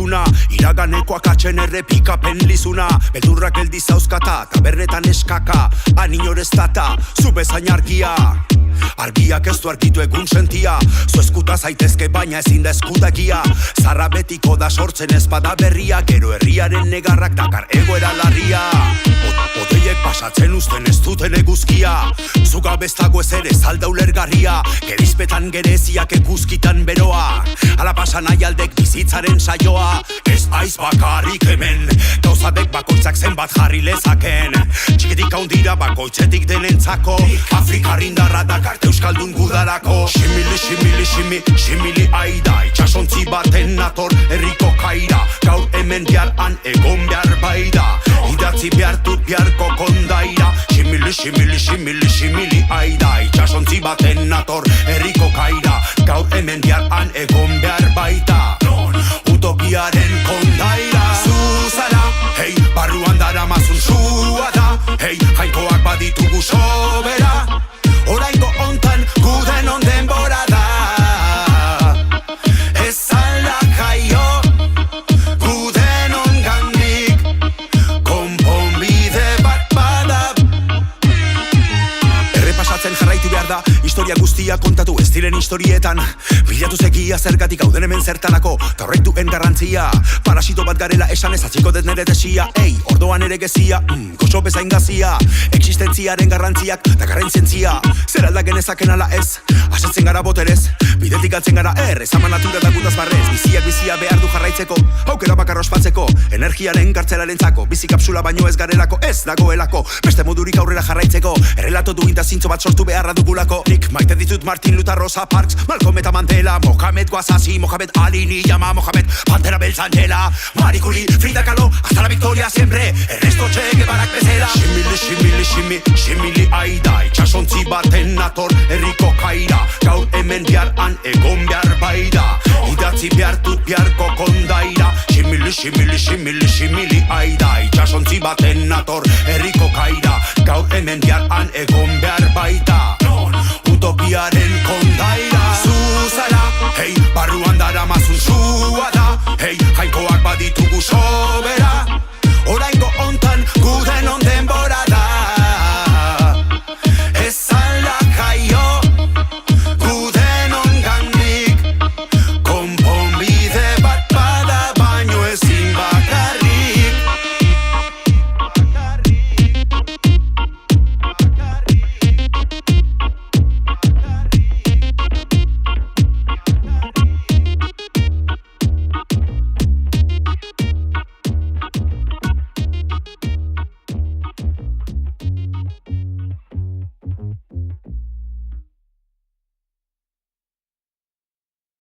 iluna, iraganeko akatzen errepikapen lizuna. Beldurrak geldi zauzkata, tabernetan eskaka, aninoreztata, zu bezain argia. Argiak ez du argitu egun sentia, zu eskuta zaitezke baina ezin da eskudakia. Zarra betiko da sortzen ezpada berria, gero herriaren negarrak dakar egoera larria. Odeiek pasatzen uzten ez duten eguzkia, zuga bestago ez ere zalda ulergarria. Gerizpetan gereziak eguzkitan beroa, ala pasa nahi aldek bizitzaren saioa. Ez aiz bakarrik hemen, gauzadek bakoitzak zenbat jarri lezaken. Txikitik haundira bakoitzetik denentzako, Afrikar indarra dakarte euskaldun gudarako. Simili, simili, shimi, simili aida, itxasontzi baten nator herriko kaira. Gaur hemen bihar han egon behar baida, idatzi behar dut biharko kondaira. Simili, simili, simili, simili aida, itxasontzi baten nator herriko kaira. Gaur hemen bihar han egon behar baita, utopiaren kondaira. Zuzara, hei, barruan dara mazun sua da, hei, jainkoak baditugu sobera. Oraingo ontan guden onden bora da, ez alda jaio guden ongandik, konponbide bat bada. Errepasatzen jarraitu behar da, historia guztia kontatu ez diren historietan. Bilatu zekia zergatik gauden hemen zertanako, ta horrek duen garrantzia. Parasito bat garela esan ez atziko dut nere desia. Ei, ordoan ere gezia, gozo bezain gazia. Existentziaren garrantziak da garrantzentzia. Zer alda genezaken ala ez, asetzen gara boterez. Bidetik altzen gara ezaman natura da gutaz barrez. Biziak bizia behar du jarraitzeko, aukera bakarra ospatzeko. Energiaren kartzelaren zako, bizi kapsula baino ez garelako, ez dagoelako. Beste modurik aurrera jarraitzeko, errelato duinta zintzo bat sortu beharra dugulako. Nik maite ditut Martin Luther, Rosa Parks, Malcolm eta Mandela, Mohamed Guasazi, Mohamed Ali, Niyama, Mohamed Pantera Beltzangela, Marie Curie, Frida Kahlo, hasta la victoria siempre, Ernesto Che Guevarak bezala. Simili, simili, shimi, simili aida, itxasontzi baten nator herriko kaira. Gaur hemen bihar han egon behar baida, idatzi behar dut biharko kondaira. Simili, simili, simili, simili aida, itxasontzi baten nator herriko kaira. Gaur hemen